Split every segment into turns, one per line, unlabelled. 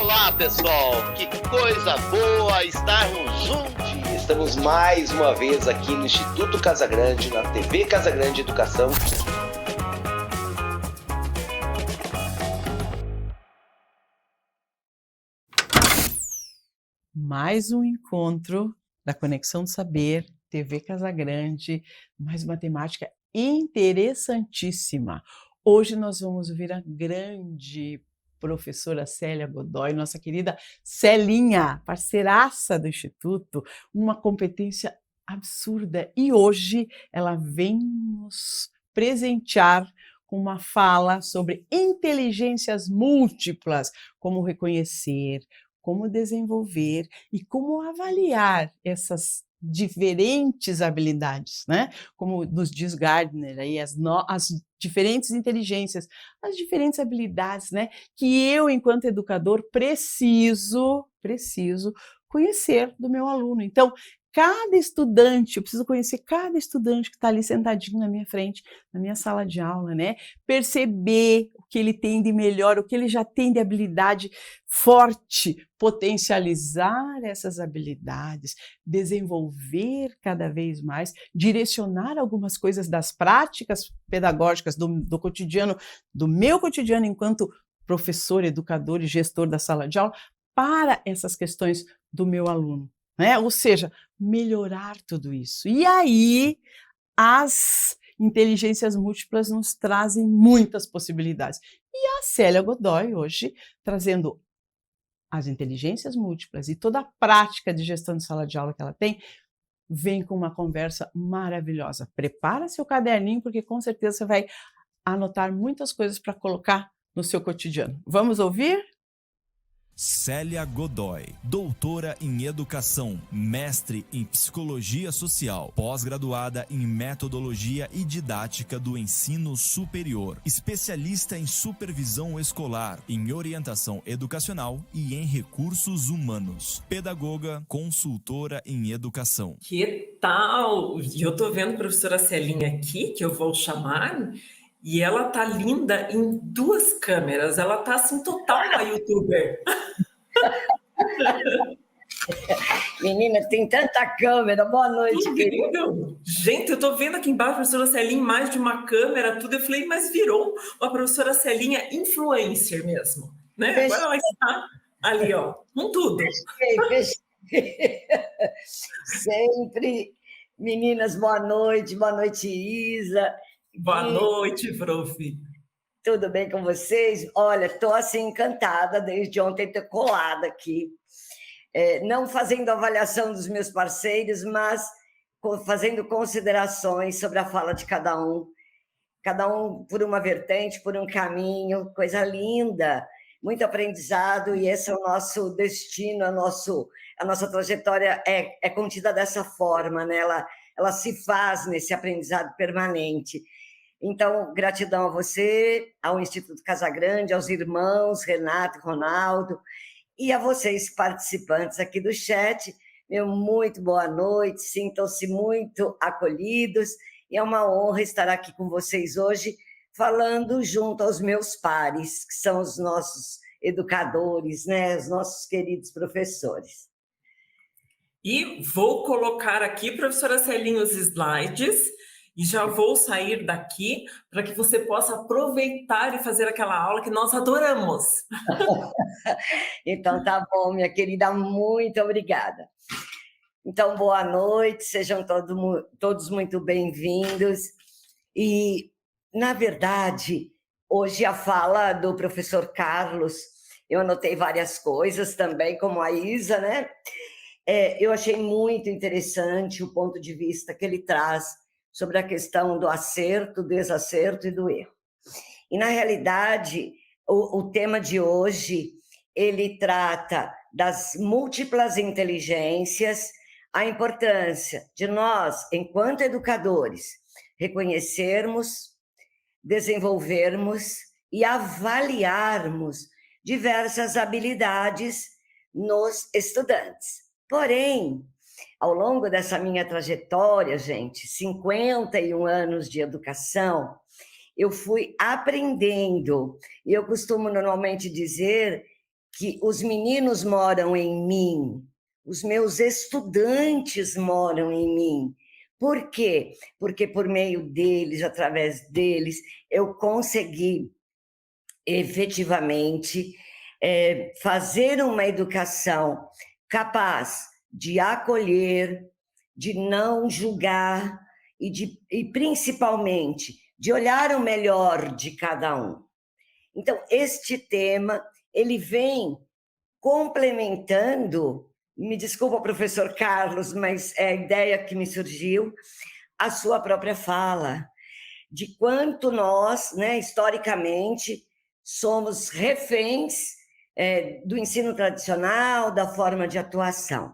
Olá, pessoal! Que coisa boa estarmos juntos!
Estamos mais uma vez aqui no Instituto Casagrande, na TV Casagrande Educação.
Mais um encontro da Conexão do Saber, TV Casagrande, mais uma temática interessantíssima. Hoje nós vamos ouvir a grande professora Célia Godoy, nossa querida Celinha, parceiraça do Instituto, uma competência absurda. E hoje ela vem nos presentear com uma fala sobre inteligências múltiplas, como reconhecer, como desenvolver e como avaliar essas diferentes habilidades, né? Como nos diz Gardner, aí, as diferentes inteligências, as diferentes habilidades, né? Que eu, enquanto educador, preciso conhecer do meu aluno. Então, cada estudante, eu preciso conhecer cada estudante que está ali sentadinho na minha frente, na minha sala de aula, né? Perceber o que ele tem de melhor, o que ele já tem de habilidade forte, potencializar essas habilidades, desenvolver cada vez mais, direcionar algumas coisas das práticas pedagógicas do cotidiano, do meu cotidiano enquanto professor, educador e gestor da sala de aula, para essas questões do meu aluno, né? Ou seja, melhorar tudo isso. E aí, as inteligências múltiplas nos trazem muitas possibilidades. E a Célia Godoy, hoje, trazendo as inteligências múltiplas e toda a prática de gestão de sala de aula que ela tem, vem com uma conversa maravilhosa. Prepara seu caderninho, porque com certeza você vai anotar muitas coisas para colocar no seu cotidiano. Vamos ouvir?
Célia Godoy, doutora em educação, mestre em psicologia social, pós-graduada em metodologia e didática do ensino superior, especialista em supervisão escolar, em orientação educacional e em recursos humanos, pedagoga, consultora em educação.
Que tal? E eu tô vendo a professora Celinha aqui, que eu vou chamar, e ela tá linda em duas câmeras. Ela tá assim, total uma youtuber.
Menina, tem tanta câmera. Boa noite, querida.
Gente, eu tô vendo aqui embaixo a professora Celinha, mais de uma câmera, tudo. Eu falei, mas virou uma professora Celinha influencer mesmo, né? Agora ela está ali, ó, com tudo.
Fechei. Sempre. Meninas, boa noite. Boa noite, Isa.
Boa noite, prof.
Tudo bem com vocês? Olha, estou assim encantada desde ontem ter colado aqui. Não fazendo avaliação dos meus parceiros, mas fazendo considerações sobre a fala de cada um por uma vertente, por um caminho, coisa linda, muito aprendizado, e esse é o nosso destino, a nossa trajetória é contida dessa forma, né? Ela se faz nesse aprendizado permanente. Então, gratidão a você, ao Instituto Casagrande, aos irmãos Renato e Ronaldo, e a vocês, participantes aqui do chat, meu muito boa noite, sintam-se muito acolhidos, e é uma honra estar aqui com vocês hoje, falando junto aos meus pares, que são os nossos educadores, né, os nossos queridos professores.
E vou colocar aqui, professora Celinha, os slides, e já vou sair daqui para que você possa aproveitar e fazer aquela aula que nós adoramos.
Então, tá bom, minha querida, muito obrigada. Então, boa noite, sejam todos muito bem-vindos. E, na verdade, hoje a fala do professor Carlos, eu anotei várias coisas também, como a Isa, né? Eu achei muito interessante o ponto de vista que ele traz sobre a questão do acerto, desacerto e do erro. E, na realidade, o tema de hoje, ele trata das múltiplas inteligências, a importância de nós, enquanto educadores, reconhecermos, desenvolvermos e avaliarmos diversas habilidades nos estudantes. Porém, ao longo dessa minha trajetória, gente, 51 anos de educação, eu fui aprendendo, e eu costumo normalmente dizer que os meninos moram em mim, os meus estudantes moram em mim. Por quê? Porque por meio deles, através deles, eu consegui efetivamente fazer uma educação capaz de acolher, de não julgar e principalmente de olhar o melhor de cada um. Então, este tema, ele vem complementando, me desculpa, professor Carlos, mas é a ideia que me surgiu, a sua própria fala, de quanto nós, né, historicamente, somos reféns do ensino tradicional, da forma de atuação.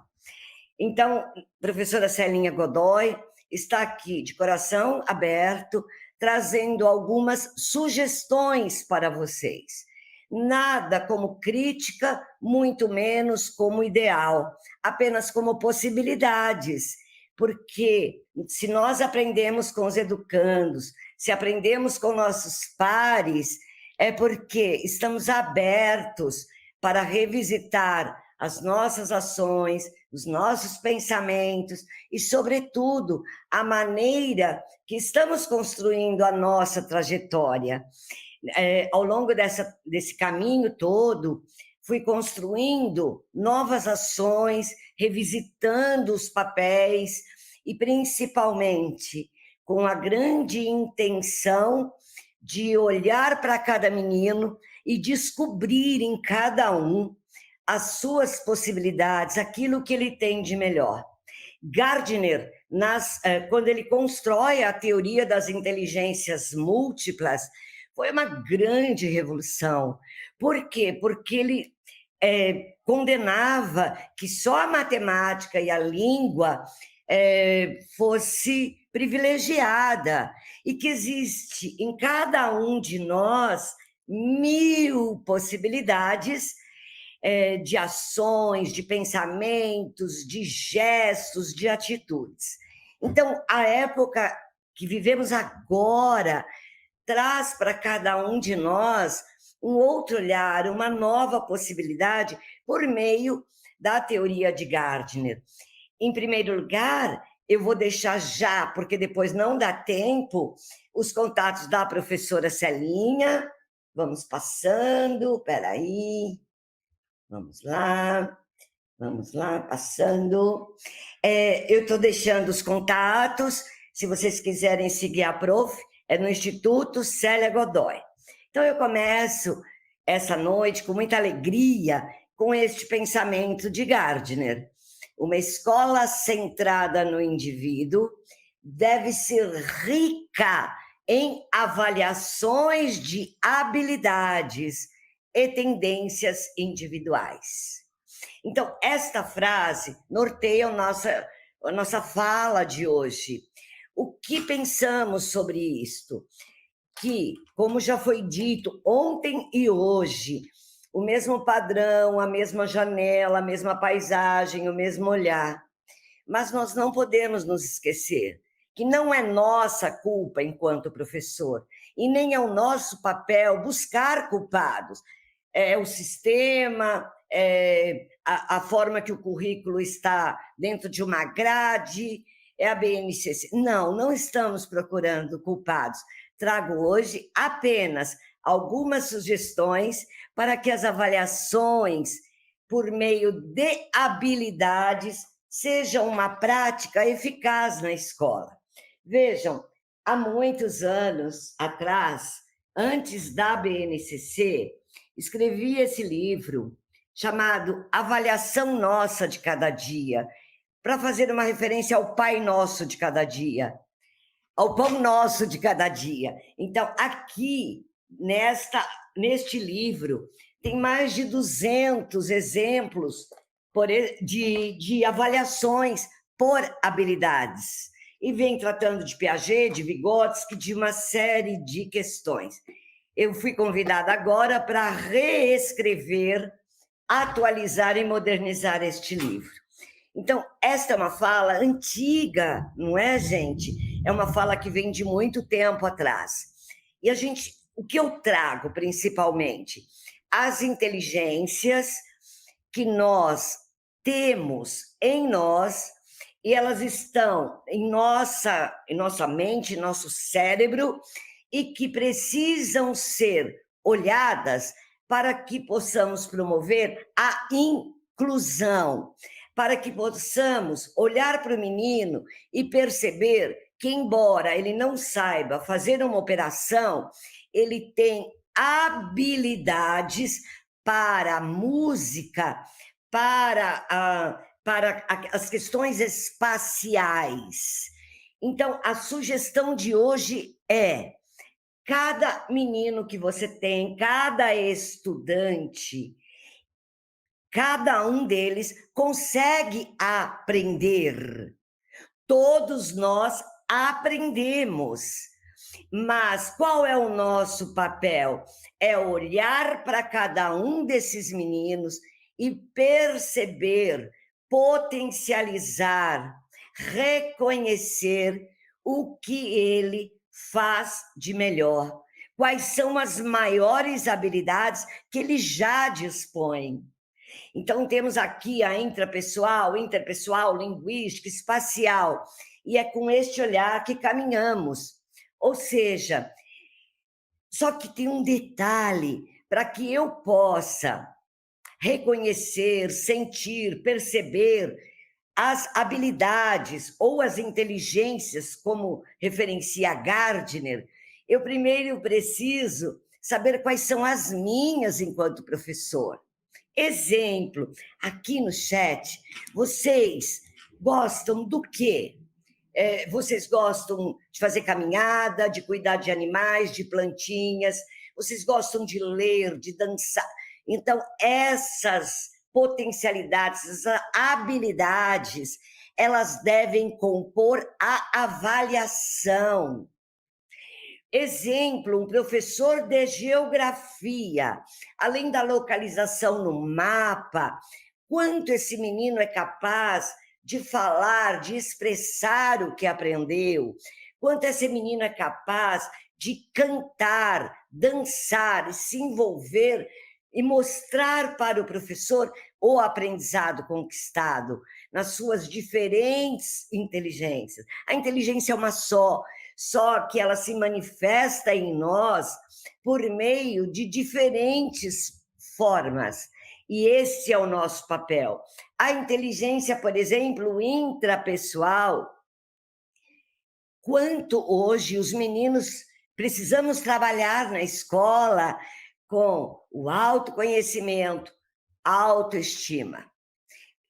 Então, professora Celinha Godoy está aqui de coração aberto, trazendo algumas sugestões para vocês. Nada como crítica, muito menos como ideal, apenas como possibilidades, porque se nós aprendemos com os educandos, se aprendemos com nossos pares, é porque estamos abertos para revisitar as nossas ações, os nossos pensamentos e, sobretudo, a maneira que estamos construindo a nossa trajetória. Ao longo desse caminho todo, fui construindo novas ações, revisitando os papéis e, principalmente, com a grande intenção de olhar para cada menino e descobrir em cada um as suas possibilidades, aquilo que ele tem de melhor. Gardner, quando ele constrói a teoria das inteligências múltiplas, foi uma grande revolução. Por quê? Porque ele condenava que só a matemática e a língua fosse privilegiada e que existe em cada um de nós 1000 possibilidades de ações, de pensamentos, de gestos, de atitudes. Então, a época que vivemos agora traz para cada um de nós um outro olhar, uma nova possibilidade por meio da teoria de Gardner. Em primeiro lugar, eu vou deixar já, porque depois não dá tempo, os contatos da professora Celinha. Vamos passando, peraí. Vamos lá, passando. Eu estou deixando os contatos, se vocês quiserem seguir a prof, é no Instituto Célia Godoy. Então, eu começo essa noite com muita alegria com este pensamento de Gardner. Uma escola centrada no indivíduo deve ser rica em avaliações de habilidades e tendências individuais. Então, esta frase norteia a nossa fala de hoje. O que pensamos sobre isto? Que, como já foi dito ontem e hoje, o mesmo padrão, a mesma janela, a mesma paisagem, o mesmo olhar. Mas nós não podemos nos esquecer que não é nossa culpa enquanto professor, e nem é o nosso papel buscar culpados. É o sistema, a forma que o currículo está dentro de uma grade, é a BNCC. Não estamos procurando culpados. Trago hoje apenas algumas sugestões para que as avaliações, por meio de habilidades, sejam uma prática eficaz na escola. Vejam, há muitos anos atrás, antes da BNCC, escrevi esse livro chamado Avaliação Nossa de Cada Dia, para fazer uma referência ao Pai Nosso de cada dia, ao Pão Nosso de cada dia. Então, aqui, neste livro, tem mais de 200 exemplos de avaliações por habilidades. E vem tratando de Piaget, de Vygotsky, de uma série de questões. Eu fui convidada agora para reescrever, atualizar e modernizar este livro. Então, esta é uma fala antiga, não é, gente? É uma fala que vem de muito tempo atrás. E o que eu trago, principalmente? as inteligências que nós temos em nós, e elas estão em nossa mente, em nosso cérebro, e que precisam ser olhadas para que possamos promover a inclusão, para que possamos olhar para o menino e perceber que, embora ele não saiba fazer uma operação, ele tem habilidades para a música, para as questões espaciais. Então, a sugestão de hoje é: cada menino que você tem, cada estudante, cada um deles consegue aprender. Todos nós aprendemos. Mas qual é o nosso papel? É olhar para cada um desses meninos e perceber, potencializar, reconhecer o que ele faz de melhor. Quais são as maiores habilidades que ele já dispõe? Então, temos aqui a intrapessoal, interpessoal, linguística, espacial, e é com este olhar que caminhamos. Ou seja, só que tem um detalhe: para que eu possa reconhecer, sentir, perceber as habilidades ou as inteligências, como referencia Gardner, eu primeiro preciso saber quais são as minhas enquanto professor. Exemplo, aqui no chat, vocês gostam do quê? Vocês gostam de fazer caminhada, de cuidar de animais, de plantinhas, vocês gostam de ler, de dançar. Então, essas potencialidades, essas habilidades, elas devem compor a avaliação. Exemplo, um professor de geografia, além da localização no mapa, quanto esse menino é capaz de falar, de expressar o que aprendeu, quanto esse menino é capaz de cantar, dançar, se envolver e mostrar para o professor o aprendizado conquistado nas suas diferentes inteligências. A inteligência é uma só que ela se manifesta em nós por meio de diferentes formas. E esse é o nosso papel. A inteligência, por exemplo, intrapessoal, quanto hoje os meninos precisamos trabalhar na escola com o autoconhecimento, autoestima.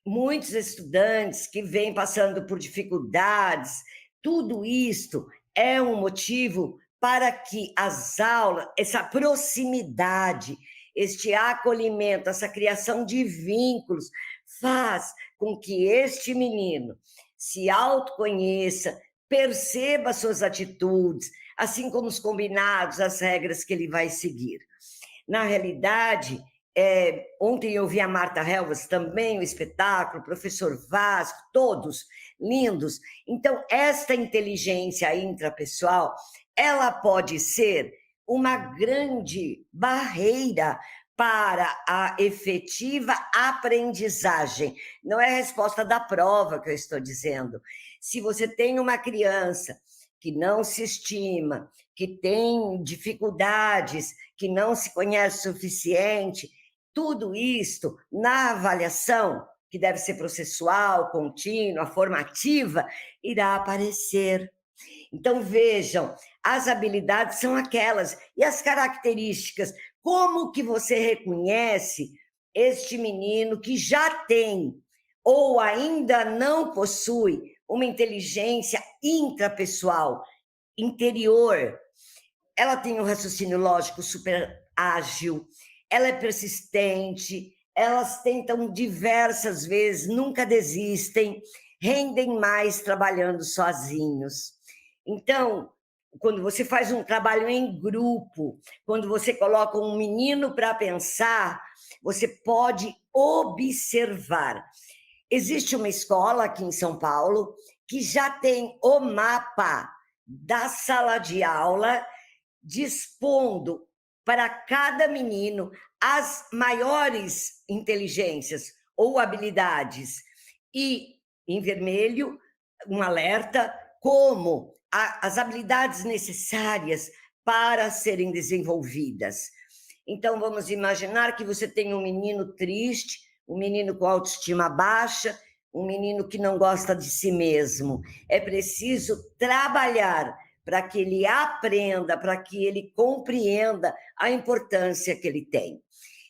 Muitos estudantes que vêm passando por dificuldades, tudo isto é um motivo para que as aulas, essa proximidade, este acolhimento, essa criação de vínculos, faz com que este menino se autoconheça, perceba suas atitudes, assim como os combinados, as regras que ele vai seguir. Na realidade, ontem eu vi a Marta Helvas também, o espetáculo, o professor Vasco, todos lindos. Então, esta inteligência intrapessoal, ela pode ser uma grande barreira para a efetiva aprendizagem. Não é a resposta da prova que eu estou dizendo. Se você tem uma criança que não se estima, que tem dificuldades, que não se conhece o suficiente, tudo isto, na avaliação, que deve ser processual, contínua, formativa, irá aparecer. Então, vejam, as habilidades são aquelas, e as características, como que você reconhece este menino que já tem, ou ainda não possui, uma inteligência intrapessoal, interior? Ela tem um raciocínio lógico super ágil, ela é persistente, elas tentam diversas vezes, nunca desistem, rendem mais trabalhando sozinhos. Então, quando você faz um trabalho em grupo, quando você coloca um menino para pensar, você pode observar. Existe uma escola aqui em São Paulo que já tem o mapa da sala de aula, dispondo para cada menino as maiores inteligências ou habilidades. E, em vermelho, um alerta, como as habilidades necessárias para serem desenvolvidas. Então, vamos imaginar que você tem um menino triste, um menino com autoestima baixa, um menino que não gosta de si mesmo. É preciso trabalhar para que ele aprenda, para que ele compreenda a importância que ele tem.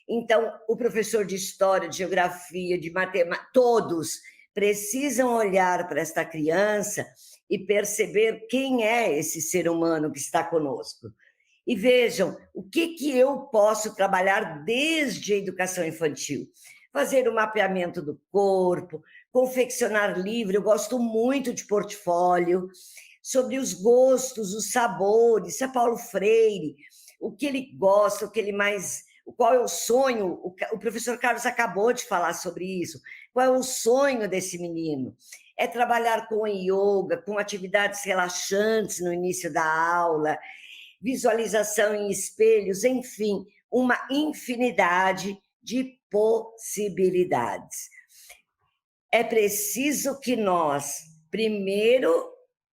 Então, o professor de história, de geografia, de matemática, todos precisam olhar para esta criança e perceber quem é esse ser humano que está conosco. E vejam, o que eu posso trabalhar desde a educação infantil? Fazer o mapeamento do corpo, confeccionar livro, eu gosto muito de portfólio, sobre os gostos, os sabores, isso é Paulo Freire, o que ele gosta, o que ele mais... Qual é o sonho? O professor Carlos acabou de falar sobre isso. Qual é o sonho desse menino? É trabalhar com yoga, com atividades relaxantes no início da aula, visualização em espelhos, enfim, uma infinidade de possibilidades. É preciso que nós, primeiro,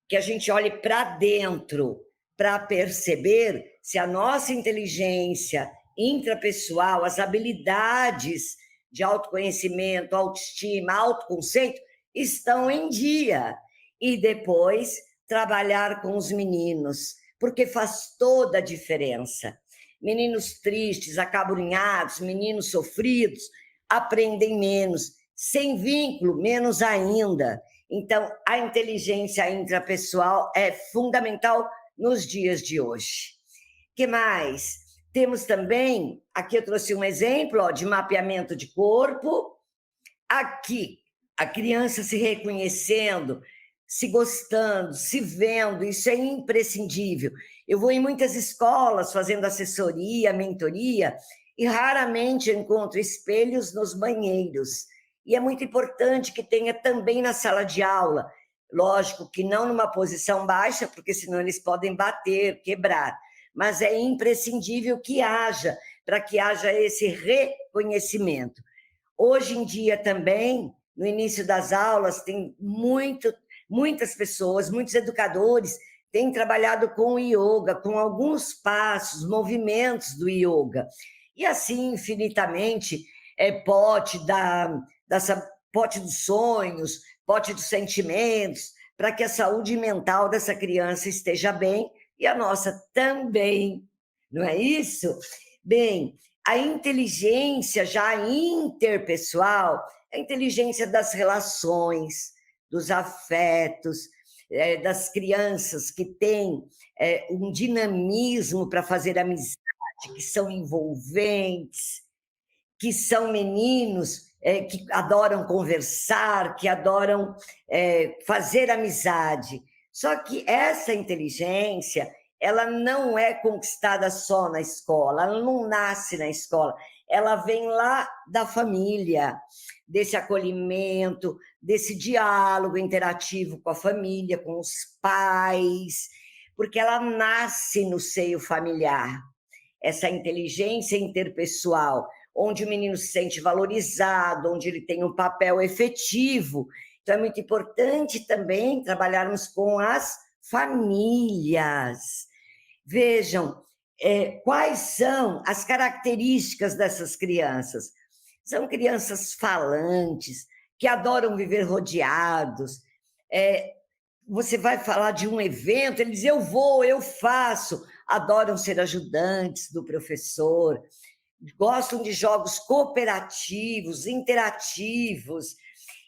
que a gente olhe para dentro, para perceber se a nossa inteligência intrapessoal, as habilidades de autoconhecimento, autoestima, autoconceito, estão em dia. E depois, trabalhar com os meninos, porque faz toda a diferença. Meninos tristes, acabrunhados, meninos sofridos, aprendem menos, sem vínculo, menos ainda. Então, a inteligência intrapessoal é fundamental nos dias de hoje. O que mais? Temos também, aqui eu trouxe um exemplo de mapeamento de corpo. Aqui, a criança se reconhecendo, se gostando, se vendo, isso é imprescindível. Eu vou em muitas escolas fazendo assessoria, mentoria, e raramente encontro espelhos nos banheiros. E é muito importante que tenha também na sala de aula. Lógico que não numa posição baixa, porque senão eles podem bater, quebrar. Mas é imprescindível que haja, para que haja esse reconhecimento. Hoje em dia também, no início das aulas, tem muitas pessoas, muitos educadores têm trabalhado com o yoga, com alguns passos, movimentos do yoga. E assim, infinitamente, pote dos sonhos, pote dos sentimentos, para que a saúde mental dessa criança esteja bem e a nossa também, não é isso? Bem, a inteligência já interpessoal, a inteligência das relações, dos afetos, das crianças que têm um dinamismo para fazer amizade, que são envolventes, que são meninos que adoram conversar, que adoram fazer amizade. Só que essa inteligência, ela não é conquistada só na escola, ela não nasce na escola, ela vem lá da família, desse acolhimento, desse diálogo interativo com a família, com os pais, porque ela nasce no seio familiar. Essa inteligência interpessoal, onde o menino se sente valorizado, onde ele tem um papel efetivo. Então, é muito importante também trabalharmos com as famílias. Vejam, quais são as características dessas crianças. São crianças falantes, que adoram viver rodeados. Você vai falar de um evento, ele diz, eu vou, eu faço. Adoram ser ajudantes do professor, gostam de jogos cooperativos, interativos,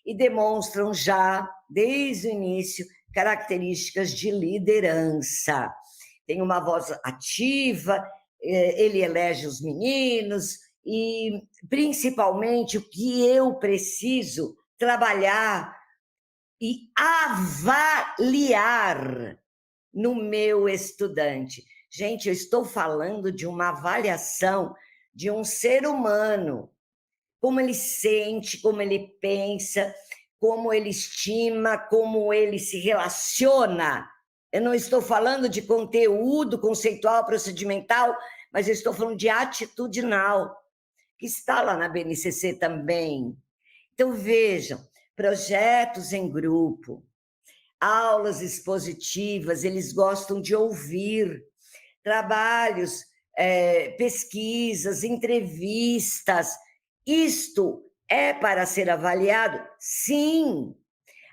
e demonstram já, desde o início, características de liderança. Tem uma voz ativa, ele elege os meninos, e, principalmente, o que eu preciso trabalhar e avaliar no meu estudante. Gente, eu estou falando de uma avaliação de um ser humano, como ele sente, como ele pensa, como ele estima, como ele se relaciona. Eu não estou falando de conteúdo conceitual, procedimental, mas eu estou falando de atitudinal. que está lá na BNCC também. Então, vejam, projetos em grupo, aulas expositivas, eles gostam de ouvir, trabalhos, pesquisas, entrevistas. Isto é para ser avaliado? Sim.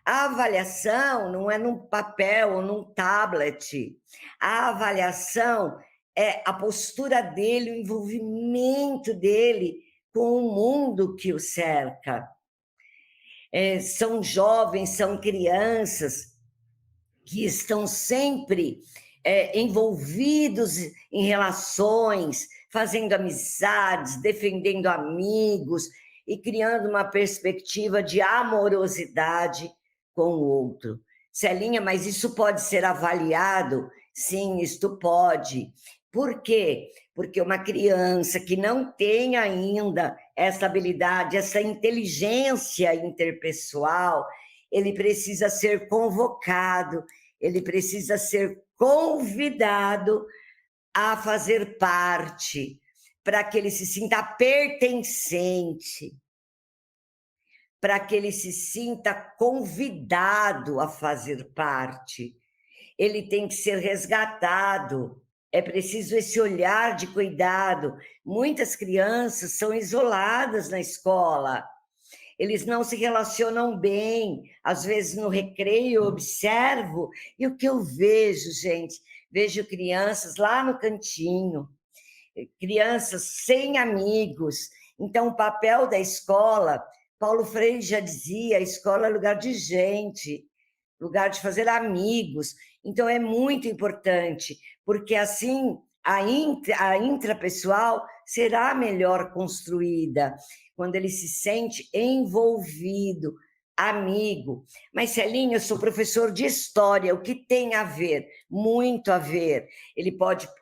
A avaliação não é num papel ou num tablet. A avaliação é a postura dele, o envolvimento dele com o mundo que o cerca. São jovens, são crianças que estão sempre envolvidos em relações, fazendo amizades, defendendo amigos e criando uma perspectiva de amorosidade com o outro. Celinha, mas isso pode ser avaliado? Sim, isto pode. Por quê? Porque uma criança que não tem ainda essa habilidade, essa inteligência interpessoal, ele precisa ser convocado, ele precisa ser convidado a fazer parte, para que ele se sinta pertencente, para que ele se sinta convidado a fazer parte. Ele tem que ser resgatado, é preciso esse olhar de cuidado. Muitas crianças são isoladas na escola, eles não se relacionam bem, às vezes no recreio eu observo, e o que eu vejo, gente? Vejo crianças lá no cantinho, crianças sem amigos. Então, o papel da escola, Paulo Freire já dizia, a escola é lugar de gente, lugar de fazer amigos. Então, é muito importante, porque assim a intrapessoal será melhor construída, quando ele se sente envolvido, amigo. Mas, Celinha, eu sou professor de história, o que tem a ver? Muito a ver.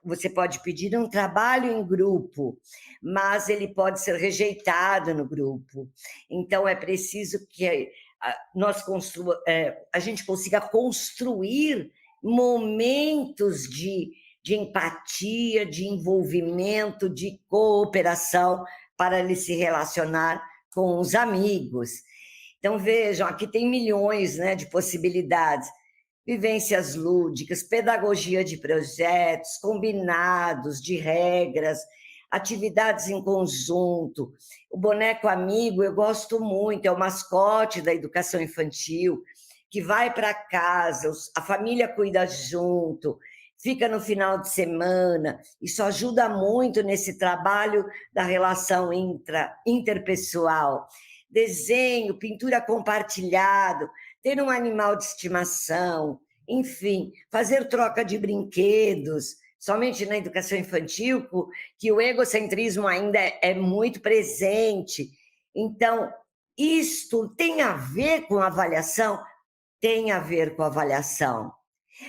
Você pode pedir um trabalho em grupo, mas ele pode ser rejeitado no grupo. Então, é preciso que a gente consiga construir momentos de empatia, de envolvimento, de cooperação, para ele se relacionar com os amigos. Então, vejam, aqui tem milhões, né, de possibilidades. Vivências lúdicas, pedagogia de projetos, combinados de regras, atividades em conjunto. O boneco amigo eu gosto muito, é o mascote da educação infantil, que vai para casa, a família cuida junto, fica no final de semana. Isso ajuda muito nesse trabalho da relação interpessoal. Desenho, pintura compartilhado, ter um animal de estimação, enfim, fazer troca de brinquedos, somente na educação infantil, que o egocentrismo ainda é muito presente. Então, isto tem a ver com avaliação? Tem a ver com avaliação.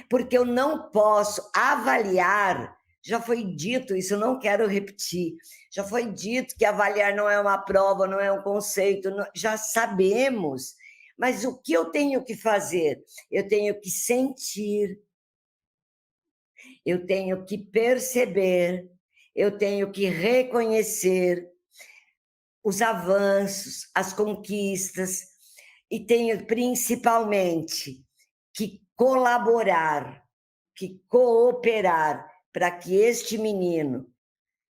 Porque eu não posso avaliar, já foi dito isso, eu não quero repetir, já foi dito que avaliar não é uma prova, não é um conceito, já sabemos, mas o que eu tenho que fazer? Eu tenho que sentir, eu tenho que perceber, eu tenho que reconhecer os avanços, as conquistas, e tenho principalmente que colaborar, que cooperar para que este menino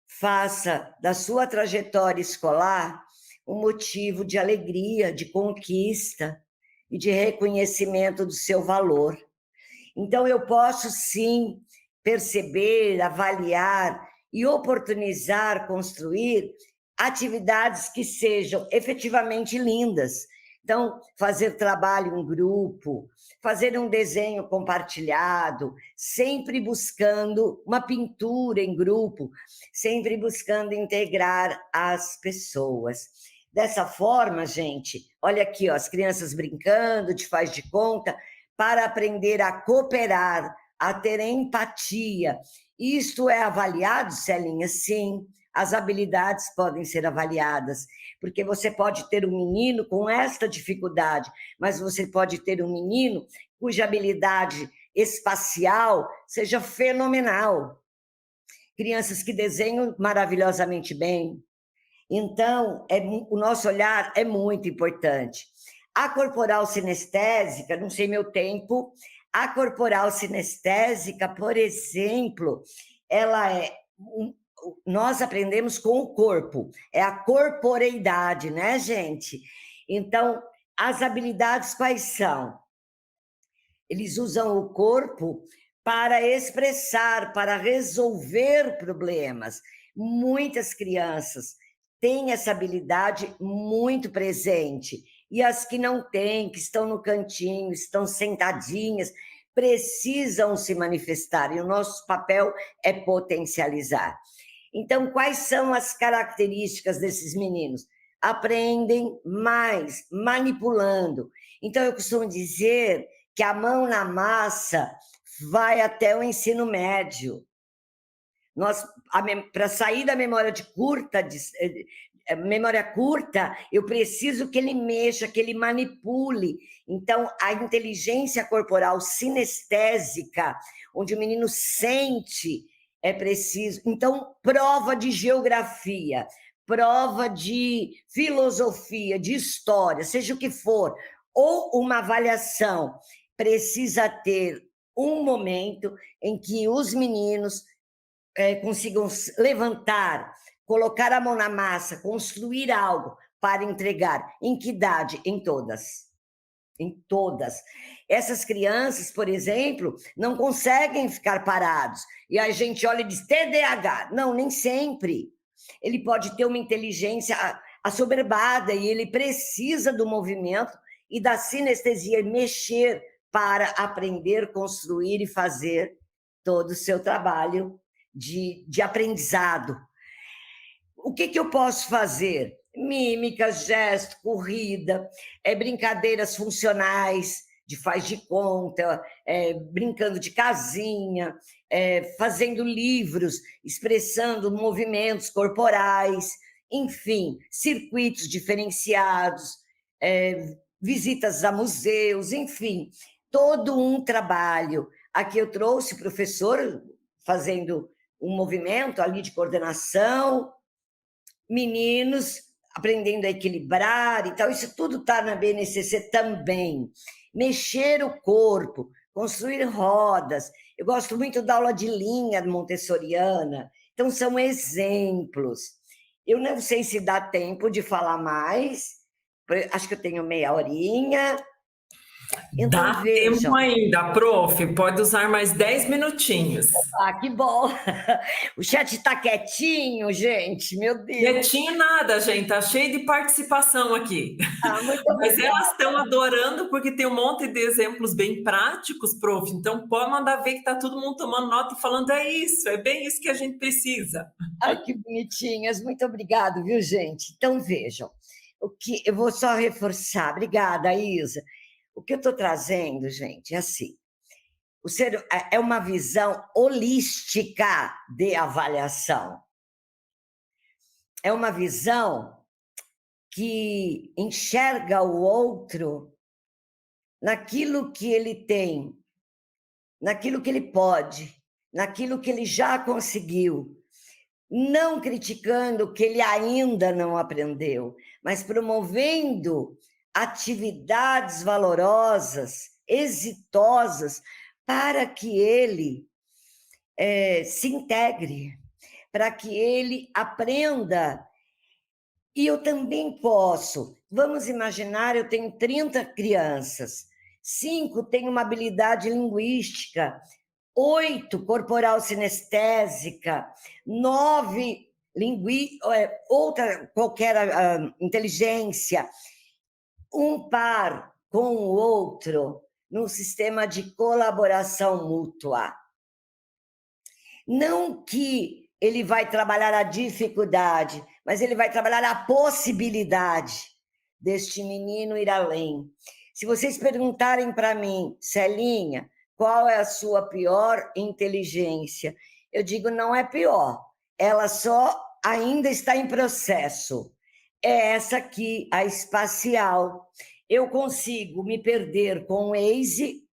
faça da sua trajetória escolar um motivo de alegria, de conquista e de reconhecimento do seu valor. Então, eu posso, sim, perceber, avaliar e oportunizar, construir atividades que sejam efetivamente lindas. Então, fazer trabalho em grupo, fazer um desenho compartilhado, sempre buscando uma pintura em grupo, sempre buscando integrar as pessoas. Dessa forma, gente, olha aqui, ó, as crianças brincando de faz de conta, para aprender a cooperar, a ter empatia. Isto é avaliado, Celinha? Sim, as habilidades podem ser avaliadas, porque você pode ter um menino com esta dificuldade, mas você pode ter um menino cuja habilidade espacial seja fenomenal. Crianças que desenham maravilhosamente bem. Então, o nosso olhar é muito importante. A corporal sinestésica, não sei meu tempo, a corporal sinestésica, por exemplo, ela nós aprendemos com o corpo, é a corporeidade, né, gente? Então, as habilidades quais são? Eles usam o corpo para expressar, para resolver problemas. Muitas crianças têm essa habilidade muito presente. E as que não têm, que estão no cantinho, estão sentadinhas, precisam se manifestar. E o nosso papel é potencializar. Então, quais são as características desses meninos? Aprendem mais, manipulando. Então, eu costumo dizer que a mão na massa vai até o ensino médio. Para sair da memória curta, eu preciso que ele mexa, que ele manipule. Então, a inteligência corporal sinestésica, onde o menino sente, é preciso. Então, prova de geografia, prova de filosofia, de história, seja o que for, ou uma avaliação, precisa ter um momento em que os meninos consigam levantar, colocar a mão na massa, construir algo para entregar. Em que idade? Em todas. Em todas. Essas crianças, por exemplo, não conseguem ficar parados. E a gente olha e diz, TDAH. Não, nem sempre. Ele pode ter uma inteligência assoberbada e ele precisa do movimento e da sinestesia, mexer para aprender, construir e fazer todo o seu trabalho de aprendizado. O que eu posso fazer? Mímica, gesto, corrida, brincadeiras funcionais, de faz de conta, brincando de casinha, fazendo livros, expressando movimentos corporais, enfim, circuitos diferenciados, visitas a museus, enfim, todo um trabalho. Aqui eu trouxe o professor fazendo um movimento ali de coordenação, meninos aprendendo a equilibrar e tal, isso tudo está na BNCC também. Mexer o corpo, construir rodas. Eu gosto muito da aula de linha montessoriana, então são exemplos. Eu não sei se dá tempo de falar mais, acho que eu tenho meia horinha. Então,
dá tempo ainda, prof, pode usar mais 10 minutinhos.
Ah, que bom! O chat está quietinho, gente, meu Deus.
Quietinho nada, gente, tá cheio de participação aqui.
Muito
Mas
obrigada.
elas estão adorando porque tem um monte de exemplos bem práticos, prof, então pode mandar ver que está todo mundo tomando nota e falando, é bem isso que a gente precisa.
Ai, que bonitinhas, muito obrigado, viu, gente? Então, vejam, eu vou só reforçar, obrigada, Isa. O que eu estou trazendo, gente, é assim, é uma visão holística de avaliação. É uma visão que enxerga o outro naquilo que ele tem, naquilo que ele pode, naquilo que ele já conseguiu, não criticando o que ele ainda não aprendeu, mas promovendo atividades valorosas, exitosas, para que ele se integre, para que ele aprenda. E eu também posso, vamos imaginar, eu tenho 30 crianças, 5 têm uma habilidade linguística, 8 corporal sinestésica, 9 outra qualquer inteligência, um par com o outro, num sistema de colaboração mútua. Não que ele vai trabalhar a dificuldade, mas ele vai trabalhar a possibilidade deste menino ir além. Se vocês perguntarem para mim, Celinha, qual é a sua pior inteligência? Eu digo, não é pior, ela só ainda está em processo. É essa aqui, a espacial. Eu consigo me perder com o Waze,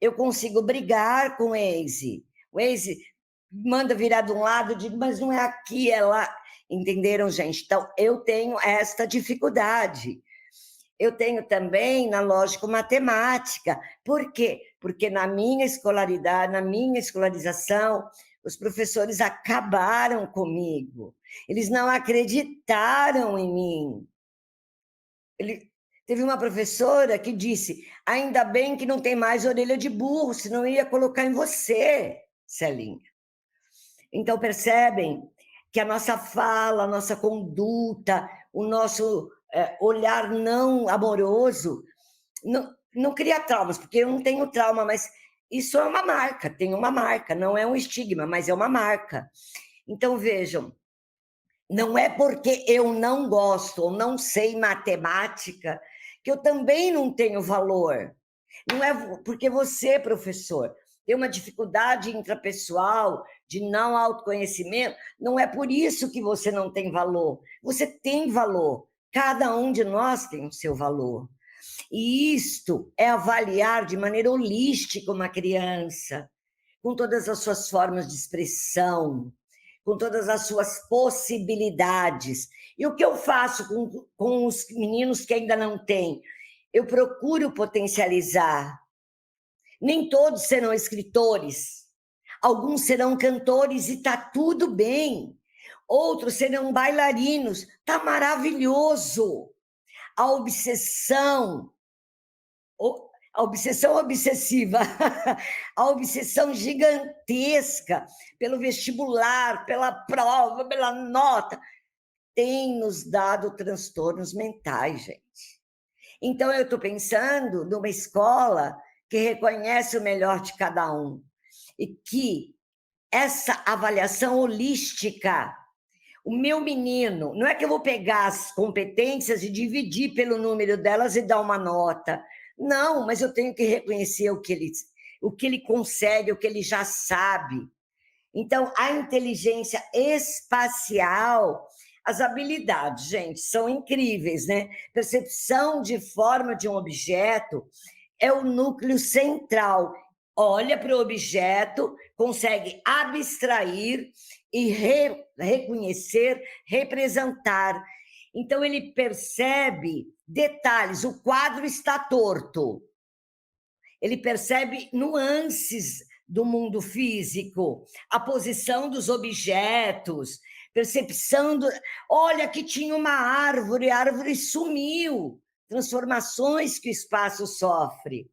eu consigo brigar com o Waze. O Waze manda virar de um lado, eu digo, mas não é aqui, é lá. Entenderam, gente? Então, eu tenho esta dificuldade. Eu tenho também na lógico-matemática. Por quê? Porque na minha escolaridade, na minha escolarização, os professores acabaram comigo. Eles não acreditaram em mim. Teve uma professora que disse: ainda bem que não tem mais orelha de burro, senão eu ia colocar em você, Celinha. Então, percebem que a nossa fala, a nossa conduta, o nosso olhar não amoroso não cria traumas, porque eu não tenho trauma, mas isso é uma marca, tem uma marca, não é um estigma, mas é uma marca. Então, vejam, não é porque eu não gosto ou não sei matemática que eu também não tenho valor. Não é porque você, professor, tem uma dificuldade intrapessoal de não autoconhecimento, não é por isso que você não tem valor. Você tem valor. Cada um de nós tem o seu valor. E isto é avaliar de maneira holística uma criança, com todas as suas formas de expressão, com todas as suas possibilidades. E o que eu faço com os meninos que ainda não têm? Eu procuro potencializar. Nem todos serão escritores, alguns serão cantores e está tudo bem. Outros serão bailarinos, está maravilhoso. A obsessão obsessiva, a obsessão gigantesca pelo vestibular, pela prova, pela nota, tem nos dado transtornos mentais, gente. Então, eu estou pensando numa escola que reconhece o melhor de cada um e que essa avaliação holística, o meu menino, não é que eu vou pegar as competências e dividir pelo número delas e dar uma nota. Não, mas eu tenho que reconhecer o que ele consegue, o que ele já sabe. Então, a inteligência espacial, as habilidades, gente, são incríveis, né? Percepção de forma de um objeto é o núcleo central. Olha para o objeto, consegue abstrair e reconhecer, representar. Então, ele percebe detalhes. O quadro está torto. Ele percebe nuances do mundo físico, a posição dos objetos, percepção do... Olha, aqui tinha uma árvore, a árvore sumiu. Transformações que o espaço sofre.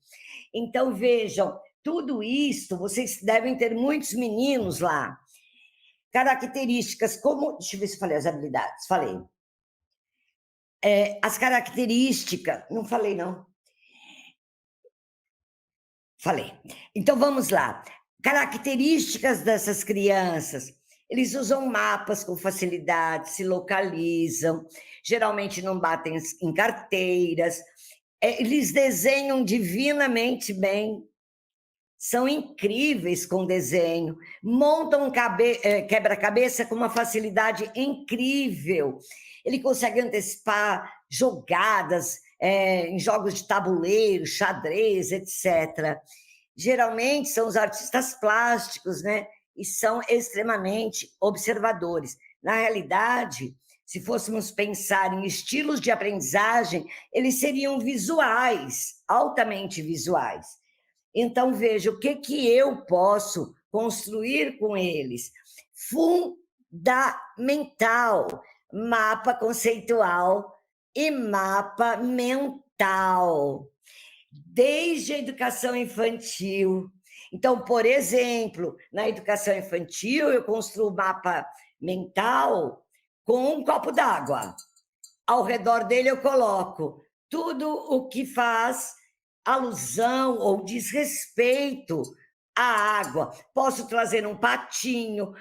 Então, vejam, tudo isso, vocês devem ter muitos meninos lá. Características, como... Deixa eu ver se eu falei as habilidades. Falei. As características... Não falei, não. Falei. Então, vamos lá. Características dessas crianças. Eles usam mapas com facilidade, se localizam, geralmente não batem em carteiras, eles desenham divinamente bem, são incríveis com desenho, montam quebra-cabeça com uma facilidade incrível. Ele consegue antecipar jogadas em jogos de tabuleiro, xadrez, etc. Geralmente são os artistas plásticos, né? E são extremamente observadores. Na realidade, se fôssemos pensar em estilos de aprendizagem, eles seriam visuais, altamente visuais. Então, veja, o que eu posso construir com eles? Fundamental, mapa conceitual e mapa mental, desde a educação infantil. Então, por exemplo, na educação infantil, eu construo o mapa mental com um copo d'água. Ao redor dele, eu coloco tudo o que faz alusão ou desrespeito à água. Posso trazer um patinho,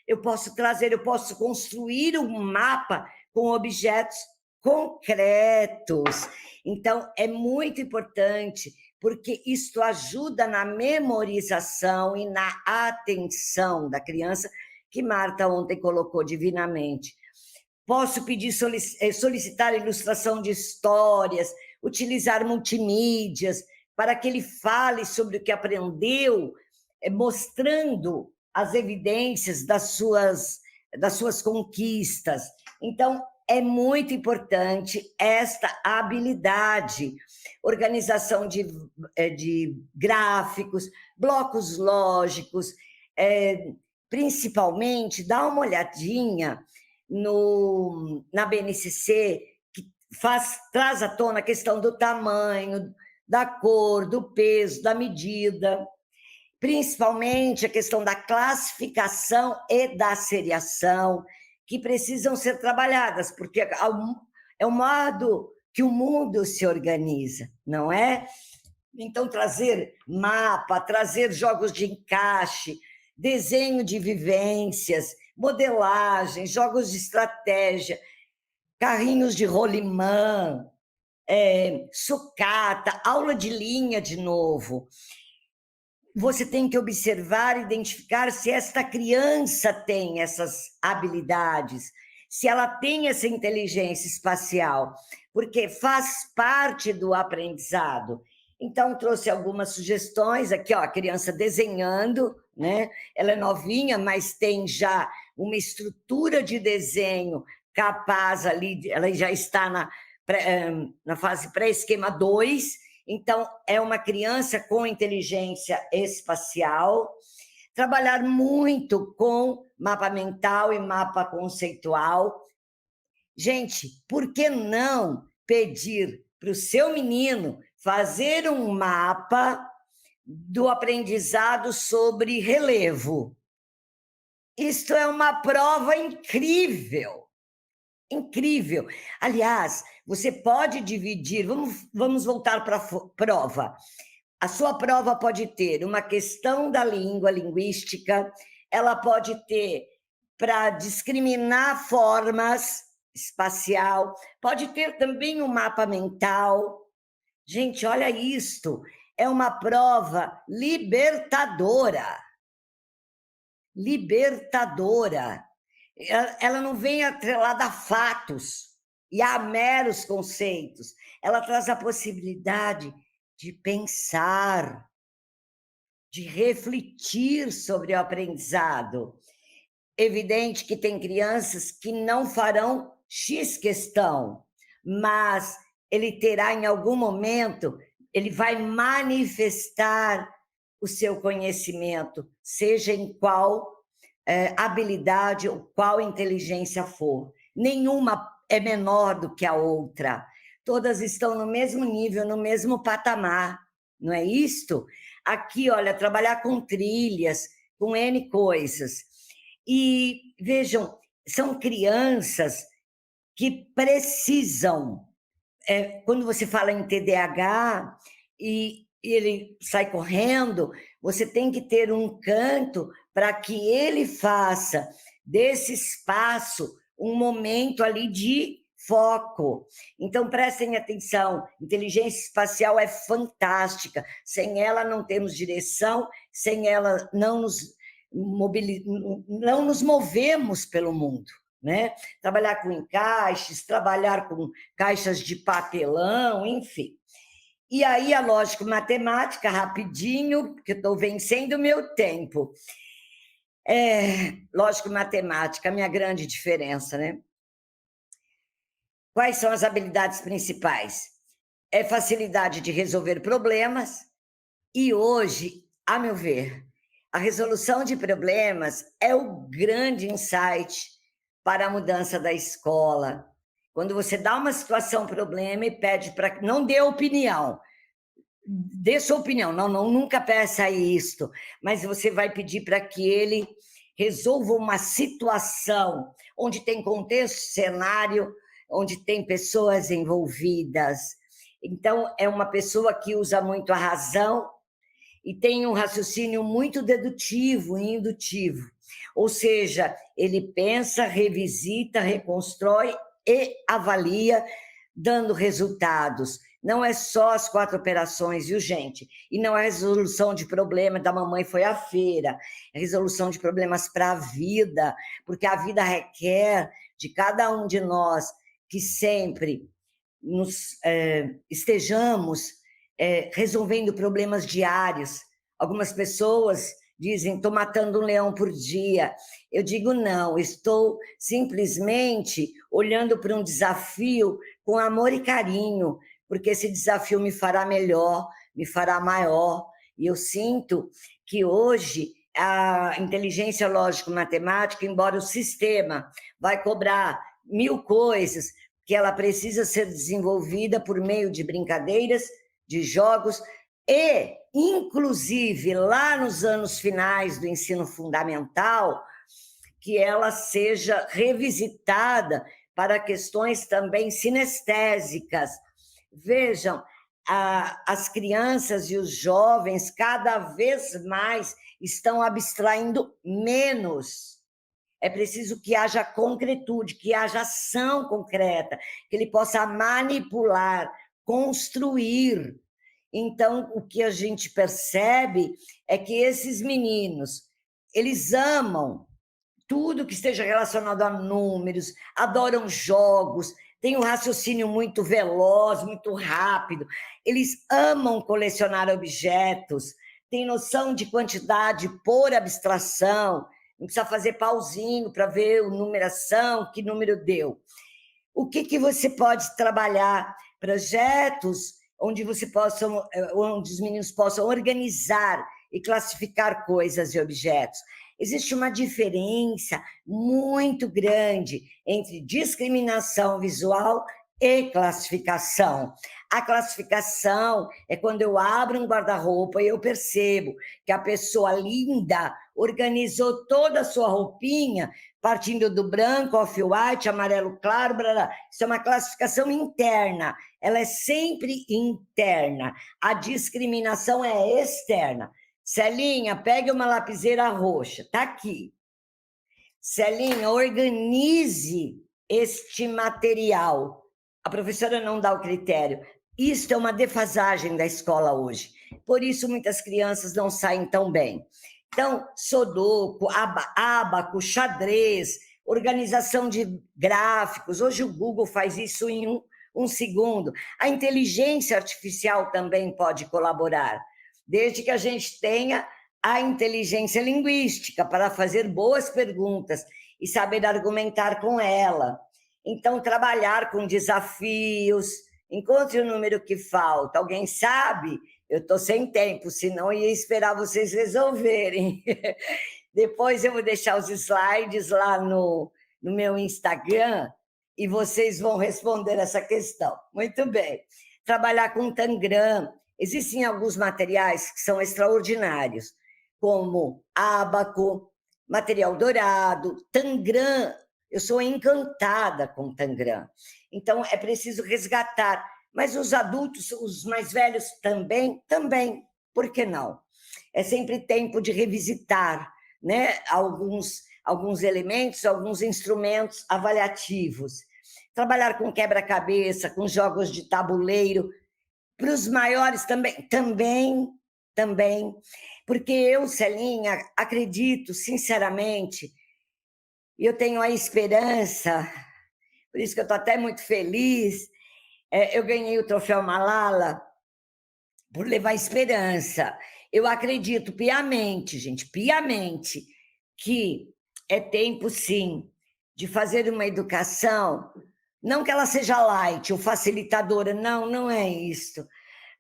eu posso construir um mapa com objetos concretos. Então, é muito importante, porque isto ajuda na memorização e na atenção da criança, que Marta ontem colocou divinamente. Posso pedir, solicitar ilustração de histórias, utilizar multimídias, para que ele fale sobre o que aprendeu, mostrando as evidências das suas das suas conquistas. Então, é muito importante esta habilidade, organização de gráficos, blocos lógicos, principalmente, dá uma olhadinha na BNCC, que traz à tona a questão do tamanho, da cor, do peso, da medida, principalmente a questão da classificação e da seriação, que precisam ser trabalhadas, porque é o modo que o mundo se organiza, não é? Então, trazer mapa, trazer jogos de encaixe, desenho de vivências, modelagem, jogos de estratégia, carrinhos de rolimã, sucata, aula de linha de novo. Você tem que observar, identificar se esta criança tem essas habilidades, se ela tem essa inteligência espacial, porque faz parte do aprendizado. Então, trouxe algumas sugestões aqui, ó, a criança desenhando, né? Ela é novinha, mas tem já uma estrutura de desenho capaz ali, ela já está na fase pré-esquema 2, então, é uma criança com inteligência espacial, trabalhar muito com mapa mental e mapa conceitual. Gente, por que não pedir para o seu menino fazer um mapa do aprendizado sobre relevo? Isto é uma prova incrível. Incrível. Aliás, você pode dividir, vamos voltar para a prova. A sua prova pode ter uma questão da língua, linguística, ela pode ter para discriminar formas, espacial, pode ter também um mapa mental. Gente, olha isto, é uma prova libertadora. Libertadora. Ela não vem atrelada a fatos e a meros conceitos. Ela traz a possibilidade de pensar, de refletir sobre o aprendizado. Evidente que tem crianças que não farão X questão, mas ele terá em algum momento, ele vai manifestar o seu conhecimento, seja em qual habilidade ou qual inteligência for. Nenhuma é menor do que a outra. Todas estão no mesmo nível, no mesmo patamar, não é isto? Aqui, olha, trabalhar com trilhas, com N coisas. E, vejam, são crianças que precisam, quando você fala em TDAH e ele sai correndo, você tem que ter um canto para que ele faça desse espaço um momento ali de foco. Então, prestem atenção, inteligência espacial é fantástica, sem ela não temos direção, sem ela não nos movemos pelo mundo, né? Trabalhar com encaixes, trabalhar com caixas de papelão, enfim. E aí a lógico-matemática, rapidinho, porque eu estou vencendo o meu tempo. Lógico-matemática, a minha grande diferença, né? Quais são as habilidades principais? É facilidade de resolver problemas e hoje, a meu ver, a resolução de problemas é o grande insight para a mudança da escola. Quando você dá uma situação, problema e pede para... Não dê opinião, dê sua opinião, nunca peça isto, mas você vai pedir para que ele resolva uma situação onde tem contexto, cenário, onde tem pessoas envolvidas. Então, é uma pessoa que usa muito a razão e tem um raciocínio muito dedutivo e indutivo. Ou seja, ele pensa, revisita, reconstrói e avalia, dando resultados. Não é só as 4 operações, viu, gente? E não é resolução de problema da mamãe foi à feira, é resolução de problemas para a vida, porque a vida requer de cada um de nós que sempre estejamos resolvendo problemas diários. Algumas pessoas dizem, estou matando um leão por dia. Eu digo, não, estou simplesmente olhando para um desafio com amor e carinho, porque esse desafio me fará melhor, me fará maior. E eu sinto que hoje a inteligência lógico-matemática, embora o sistema vai cobrar 1000 coisas, que ela precisa ser desenvolvida por meio de brincadeiras, de jogos, e, inclusive, lá nos anos finais do ensino fundamental, que ela seja revisitada para questões também sinestésicas. Vejam, as crianças e os jovens cada vez mais estão abstraindo menos. É preciso que haja concretude, que haja ação concreta, que ele possa manipular, construir. Então, o que a gente percebe é que esses meninos, eles amam tudo que esteja relacionado a números, adoram jogos, têm um raciocínio muito veloz, muito rápido, eles amam colecionar objetos, têm noção de quantidade por abstração, não precisa fazer pauzinho para ver a numeração, que número deu. O que você pode trabalhar? Projetos onde onde os meninos possam organizar e classificar coisas e objetos. Existe uma diferença muito grande entre discriminação visual e classificação. A classificação é quando eu abro um guarda-roupa e eu percebo que a pessoa linda organizou toda a sua roupinha partindo do branco, off-white, amarelo claro, blá, blá. Isso é uma classificação interna, ela é sempre interna. A discriminação é externa. Celinha, pegue uma lapiseira roxa, está aqui. Celinha, organize este material. A professora não dá o critério. Isso é uma defasagem da escola hoje. Por isso, muitas crianças não saem tão bem. Então, sudoku, ábaco, xadrez, organização de gráficos. Hoje o Google faz isso em um segundo. A inteligência artificial também pode colaborar, desde que a gente tenha a inteligência linguística para fazer boas perguntas e saber argumentar com ela. Então, trabalhar com desafios, encontre o número que falta. Alguém sabe? Eu estou sem tempo, senão ia esperar vocês resolverem. Depois eu vou deixar os slides lá no meu Instagram e vocês vão responder essa questão. Muito bem. Trabalhar com Tangram. Existem alguns materiais que são extraordinários, como ábaco, material dourado, Tangram. Eu sou encantada com Tangram. Então, é preciso resgatar. Mas os adultos, os mais velhos também, por que não? É sempre tempo de revisitar, né? alguns elementos, alguns instrumentos avaliativos. Trabalhar com quebra-cabeça, com jogos de tabuleiro. Para os maiores também, porque eu, Celinha, acredito, sinceramente, e eu tenho a esperança, por isso que eu estou até muito feliz, eu ganhei o troféu Malala por levar esperança. Eu acredito piamente, gente, piamente, que é tempo, sim, de fazer uma educação, não que ela seja light ou facilitadora, não é isso,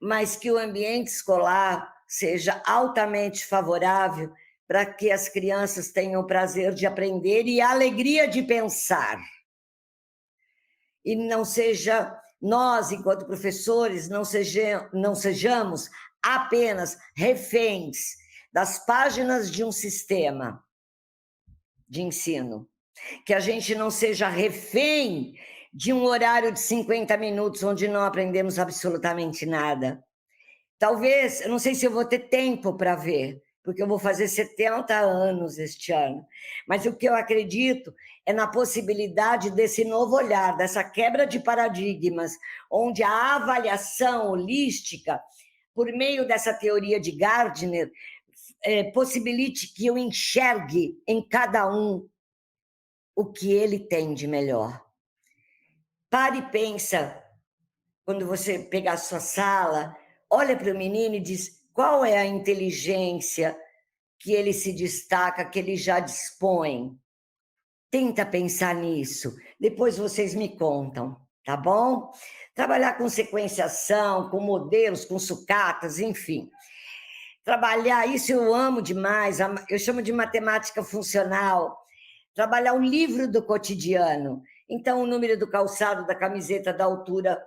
mas que o ambiente escolar seja altamente favorável para que as crianças tenham o prazer de aprender e a alegria de pensar. E não seja, nós, enquanto professores, não sejamos apenas reféns das páginas de um sistema de ensino. Que a gente não seja refém de um horário de 50 minutos onde não aprendemos absolutamente nada. Talvez, eu não sei se eu vou ter tempo para ver, porque eu vou fazer 70 anos este ano, mas o que eu acredito é na possibilidade desse novo olhar, dessa quebra de paradigmas, onde a avaliação holística, por meio dessa teoria de Gardner, possibilite que eu enxergue em cada um o que ele tem de melhor. Pare e pensa, quando você pegar a sua sala, olha para o menino e diz, qual é a inteligência que ele se destaca, que ele já dispõe? Tenta pensar nisso. Depois vocês me contam, tá bom? Trabalhar com sequenciação, com modelos, com sucatas, enfim. Trabalhar, isso eu amo demais, eu chamo de matemática funcional. Trabalhar o livro do cotidiano. Então, o número do calçado, da camiseta, da altura,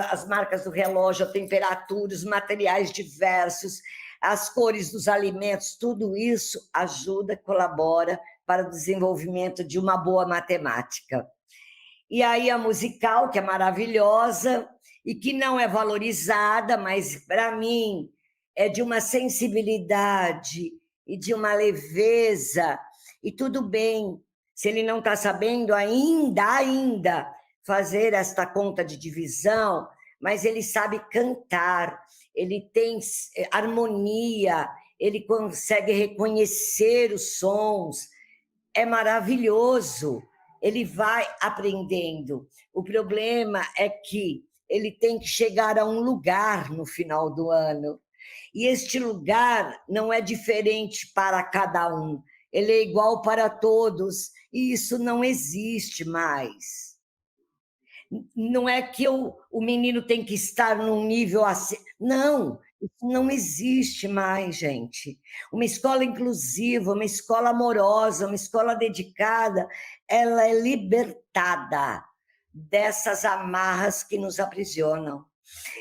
as marcas do relógio, a temperatura, os materiais diversos, as cores dos alimentos, tudo isso ajuda, colabora para o desenvolvimento de uma boa matemática. E aí a musical, que é maravilhosa e que não é valorizada, mas para mim é de uma sensibilidade e de uma leveza, e tudo bem, se ele não está sabendo ainda fazer esta conta de divisão, mas ele sabe cantar, ele tem harmonia, ele consegue reconhecer os sons, é maravilhoso, ele vai aprendendo. O problema é que ele tem que chegar a um lugar no final do ano, e este lugar não é diferente para cada um, ele é igual para todos, e isso não existe mais. Não é que o menino tem que estar num nível assim, não, isso não existe mais, gente. Uma escola inclusiva, uma escola amorosa, uma escola dedicada, ela é libertada dessas amarras que nos aprisionam.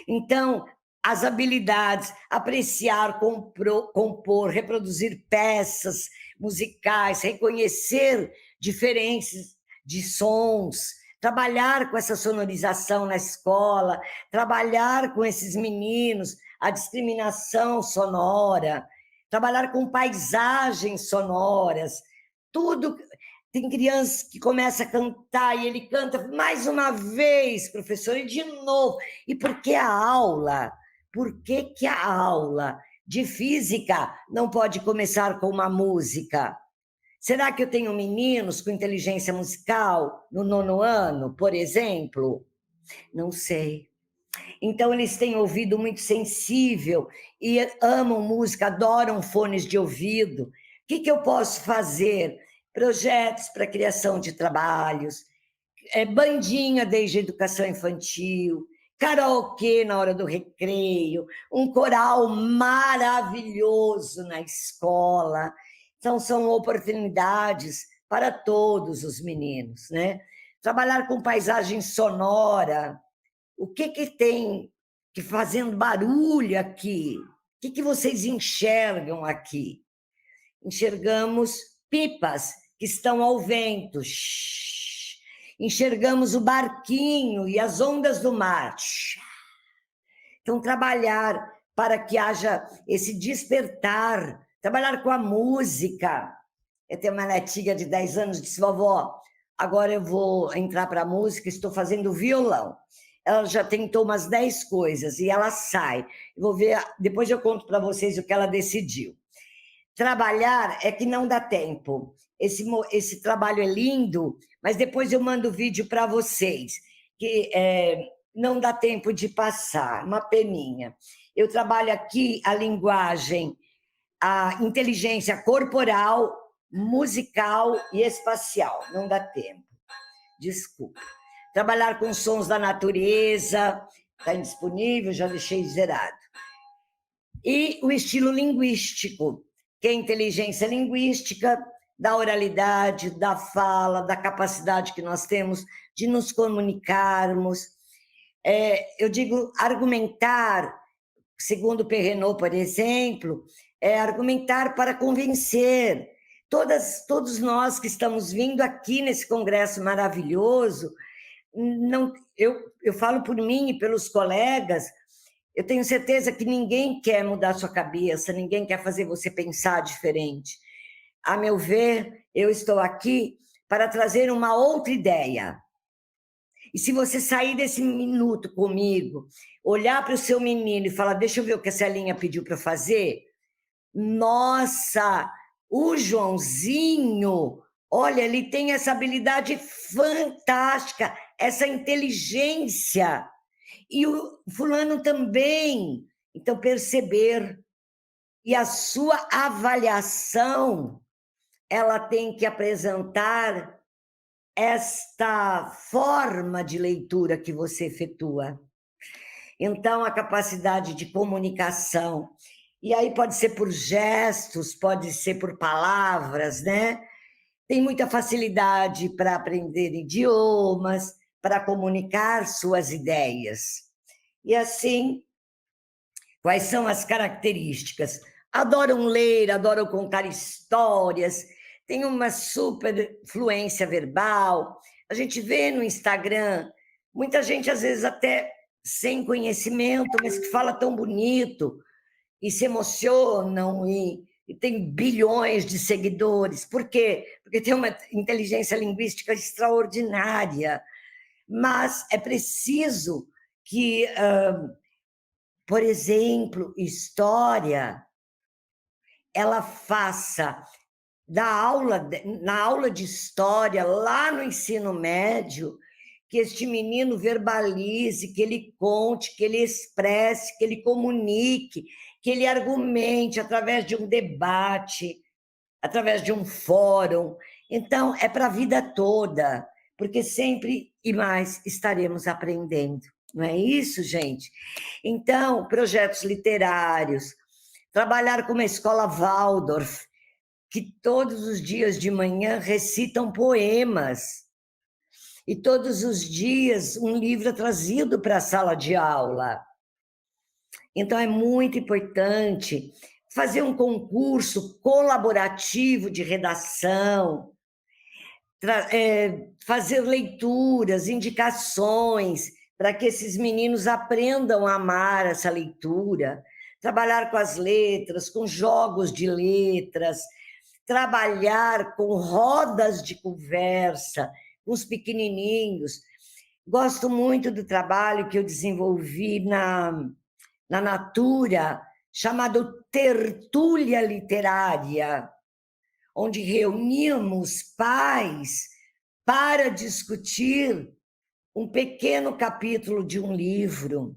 Então, as habilidades, apreciar, compor, reproduzir peças musicais, reconhecer diferenças de sons, trabalhar com essa sonorização na escola, trabalhar com esses meninos, a discriminação sonora, trabalhar com paisagens sonoras, tudo. Tem crianças que começam a cantar e ele canta mais uma vez, professor, e de novo. E por que a aula? Por que a aula de física não pode começar com uma música? Será que eu tenho meninos com inteligência musical no 9º ano, por exemplo? Não sei. Então, eles têm ouvido muito sensível e amam música, adoram fones de ouvido. O que eu posso fazer? Projetos para criação de trabalhos, bandinha desde a educação infantil, karaokê na hora do recreio, um coral maravilhoso na escola. Então, são oportunidades para todos os meninos, né? Trabalhar com paisagem sonora. O que tem que fazendo barulho aqui? O que vocês enxergam aqui? Enxergamos pipas que estão ao vento. Enxergamos o barquinho e as ondas do mar. Então, trabalhar para que haja esse despertar, trabalhar com a música. Eu tenho uma netinha de 10 anos, disse, vovó, agora eu vou entrar para a música, estou fazendo violão. Ela já tentou umas 10 coisas e ela sai. Vou ver, depois eu conto para vocês o que ela decidiu. Trabalhar é que não dá tempo. Esse trabalho é lindo, mas depois eu mando o vídeo para vocês, que não dá tempo de passar, uma peninha. Eu trabalho aqui a linguagem, a inteligência corporal, musical e espacial. Não dá tempo. Desculpa. Trabalhar com sons da natureza, está indisponível, já deixei zerado. E o estilo linguístico, que é a inteligência linguística, da oralidade, da fala, da capacidade que nós temos de nos comunicarmos. Eu digo argumentar, segundo Perrenot, por exemplo, é argumentar para convencer. Todos nós que estamos vindo aqui nesse congresso maravilhoso, eu falo por mim e pelos colegas, eu tenho certeza que ninguém quer mudar sua cabeça, ninguém quer fazer você pensar diferente. A meu ver, eu estou aqui para trazer uma outra ideia. E se você sair desse minuto comigo, olhar para o seu menino e falar, deixa eu ver o que a Celinha pediu para fazer, nossa, o Joãozinho, olha, ele tem essa habilidade fantástica, essa inteligência, e o fulano também. Então, perceber e a sua avaliação, ela tem que apresentar esta forma de leitura que você efetua. Então, a capacidade de comunicação, e aí pode ser por gestos, pode ser por palavras, né? Tem muita facilidade para aprender idiomas, para comunicar suas ideias. E assim, quais são as características? Adoram ler, adoram contar histórias, tem uma super fluência verbal. A gente vê no Instagram muita gente, às vezes, até sem conhecimento, mas que fala tão bonito e se emocionam e tem bilhões de seguidores. Por quê? Porque tem uma inteligência linguística extraordinária. Mas é preciso que, por exemplo, história, ela faça na aula de história, lá no ensino médio, que este menino verbalize, que ele conte, que ele expresse, que ele comunique, que ele argumente através de um debate, através de um fórum. Então, é para a vida toda, porque sempre e mais estaremos aprendendo. Não é isso, gente? Então, projetos literários, trabalhar com uma escola Waldorf, que todos os dias de manhã recitam poemas, e todos os dias um livro é trazido para a sala de aula. Então, é muito importante fazer um concurso colaborativo de redação, fazer leituras, indicações, para que esses meninos aprendam a amar essa leitura, trabalhar com as letras, com jogos de letras, trabalhar com rodas de conversa, com os pequenininhos. Gosto muito do trabalho que eu desenvolvi na Natura, chamado Tertúlia Literária, onde reunimos pais para discutir um pequeno capítulo de um livro,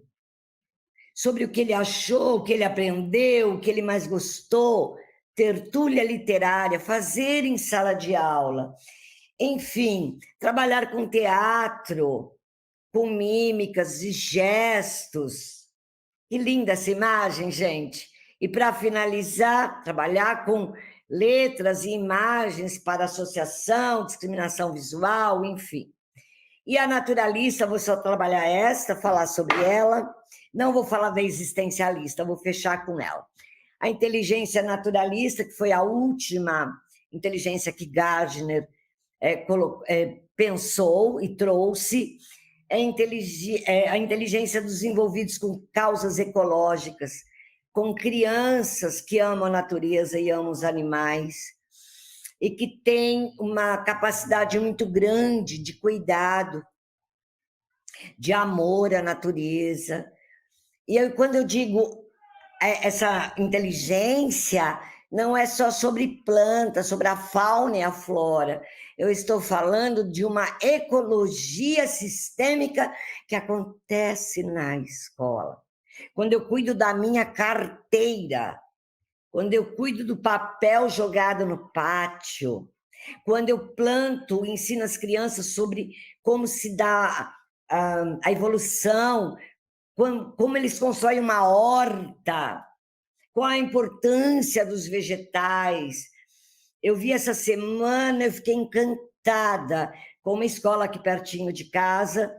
sobre o que ele achou, o que ele aprendeu, o que ele mais gostou. Tertúlia literária, fazer em sala de aula. Enfim, trabalhar com teatro, com mímicas e gestos. Que linda essa imagem, gente! E para finalizar, trabalhar com letras e imagens para associação, discriminação visual, enfim. E a naturalista, vou só trabalhar falar sobre ela. Não vou falar da existencialista, vou fechar com ela. A inteligência naturalista, que foi a última inteligência que Gardner pensou e trouxe, a inteligência dos envolvidos com causas ecológicas, com crianças que amam a natureza e amam os animais, e que têm uma capacidade muito grande de cuidado, de amor à natureza. E quando eu digo essa inteligência, não é só sobre plantas, sobre a fauna e a flora. Eu estou falando de uma ecologia sistêmica que acontece na escola. Quando eu cuido da minha carteira, quando eu cuido do papel jogado no pátio, quando eu planto, ensino as crianças sobre como se dá a evolução, como eles constroem uma horta, qual a importância dos vegetais. Eu vi essa semana, eu fiquei encantada com uma escola aqui pertinho de casa.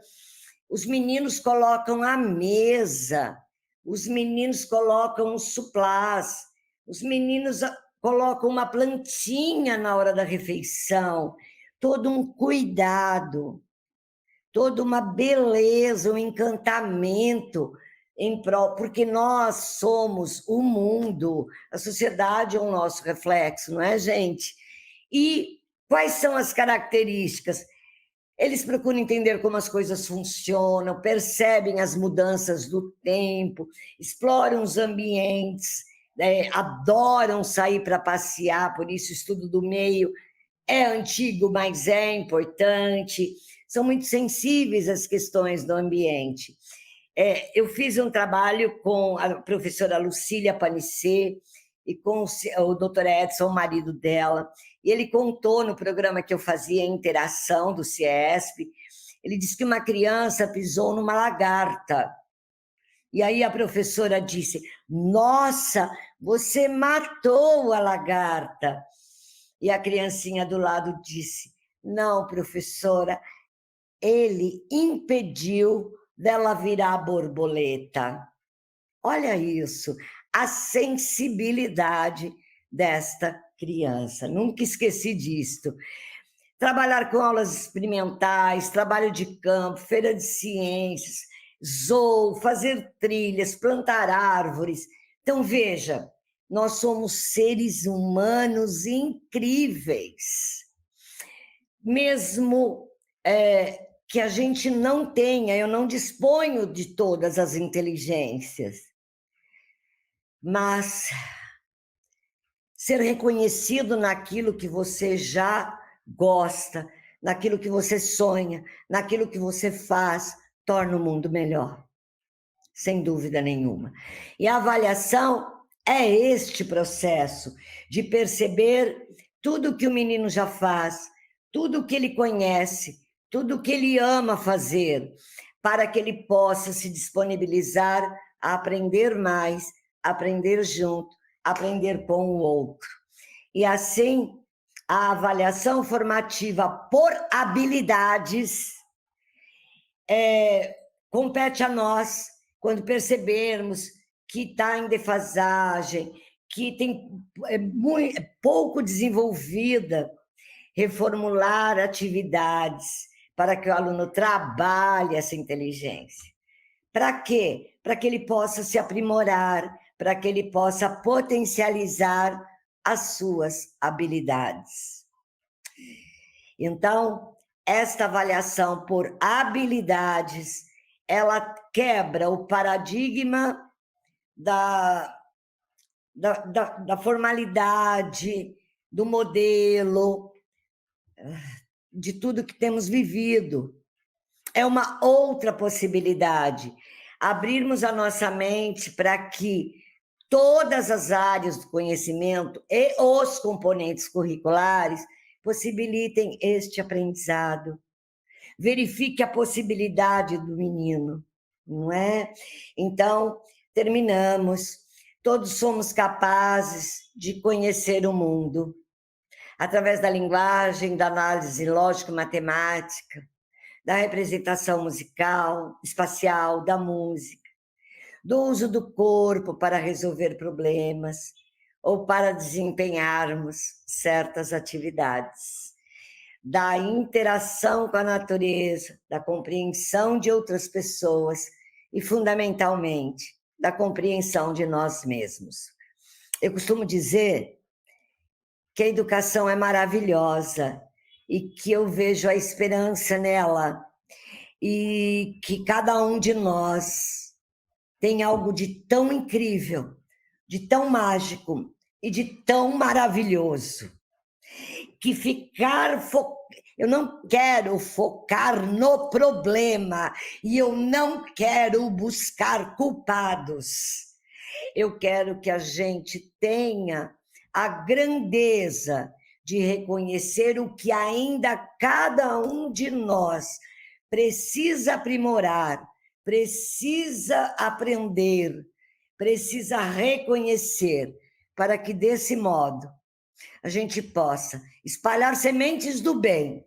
Os meninos colocam a mesa, os meninos colocam os suplás, os meninos colocam uma plantinha na hora da refeição, todo um cuidado, toda uma beleza, um encantamento em prol, porque nós somos o mundo, a sociedade é o nosso reflexo, não é, gente? E quais são as características? Eles procuram entender como as coisas funcionam, percebem as mudanças do tempo, exploram os ambientes, adoram sair para passear, por isso o estudo do meio é antigo, mas é importante. São muito sensíveis às questões do ambiente. Eu fiz um trabalho com a professora Lucília Panicet, e com o Dr. Edson, o marido dela. E ele contou no programa que eu fazia, Interação, do CIESP, ele disse que uma criança pisou numa lagarta. E aí a professora disse, nossa, você matou a lagarta. E a criancinha do lado disse, não, professora, ele impediu dela virar borboleta. Olha isso, a sensibilidade desta criança. Nunca esqueci disto. Trabalhar com aulas experimentais, trabalho de campo, feira de ciências, zoo, fazer trilhas, plantar árvores. Então, veja, nós somos seres humanos incríveis. Mesmo que a gente não tenha, eu não disponho de todas as inteligências, mas ser reconhecido naquilo que você já gosta, naquilo que você sonha, naquilo que você faz, torna o mundo melhor, sem dúvida nenhuma. E a avaliação é este processo de perceber tudo que o menino já faz, tudo que ele conhece, tudo que ele ama fazer, para que ele possa se disponibilizar a aprender mais, aprender junto, aprender com o outro. E assim, a avaliação formativa por habilidades compete a nós, quando percebermos que está em defasagem, que é pouco desenvolvida, reformular atividades para que o aluno trabalhe essa inteligência. Para quê? Para que ele possa se aprimorar, para que ele possa potencializar as suas habilidades. Então, esta avaliação por habilidades, ela quebra o paradigma da formalidade, do modelo, de tudo que temos vivido. É uma outra possibilidade, abrirmos a nossa mente para que todas as áreas do conhecimento e os componentes curriculares possibilitem este aprendizado. Verifique a possibilidade do menino, não é? Então, terminamos. Todos somos capazes de conhecer o mundo através da linguagem, da análise lógico-matemática, da representação musical, espacial, da música, do uso do corpo para resolver problemas ou para desempenharmos certas atividades, da interação com a natureza, da compreensão de outras pessoas e, fundamentalmente, da compreensão de nós mesmos. Eu costumo dizer que a educação é maravilhosa e que eu vejo a esperança nela e que cada um de nós tem algo de tão incrível, de tão mágico e de tão maravilhoso, que eu não quero focar no problema e eu não quero buscar culpados. Eu quero que a gente tenha a grandeza de reconhecer o que ainda cada um de nós precisa aprimorar, precisa aprender, precisa reconhecer, para que desse modo a gente possa espalhar sementes do bem,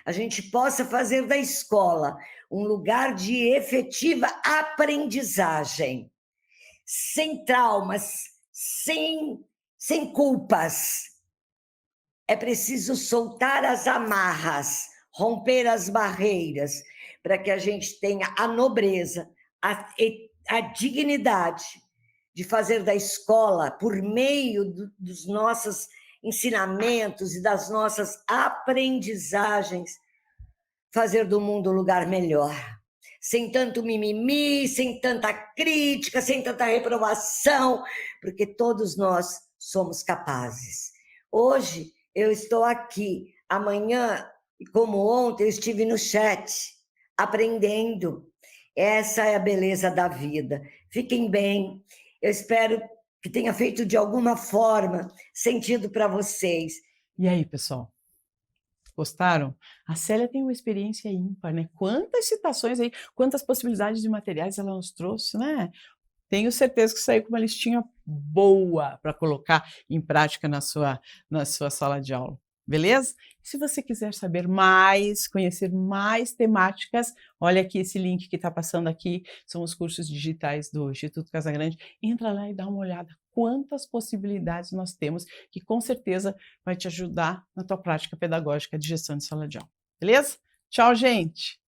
a gente possa fazer da escola um lugar de efetiva aprendizagem, sem traumas, sem culpas. É preciso soltar as amarras, romper as barreiras, para que a gente tenha a nobreza, a dignidade de fazer da escola, por meio dos nossos ensinamentos e das nossas aprendizagens, fazer do mundo um lugar melhor. Sem tanto mimimi, sem tanta crítica, sem tanta reprovação, porque todos nós somos capazes. Hoje eu estou aqui, amanhã, como ontem, eu estive no chat, aprendendo. Essa é a beleza da vida. Fiquem bem. Eu espero que tenha feito de alguma forma sentido para vocês.
E aí, pessoal? Gostaram? A Célia tem uma experiência ímpar, né? Quantas citações aí, quantas possibilidades de materiais ela nos trouxe, né? Tenho certeza que saiu com uma listinha boa para colocar em prática na sua sala de aula. Beleza? Se você quiser saber mais, conhecer mais temáticas, olha aqui esse link que está passando aqui, são os cursos digitais do Instituto Casagrande. Entra lá e dá uma olhada. Quantas possibilidades nós temos que com certeza vai te ajudar na tua prática pedagógica de gestão de sala de aula. Beleza? Tchau, gente!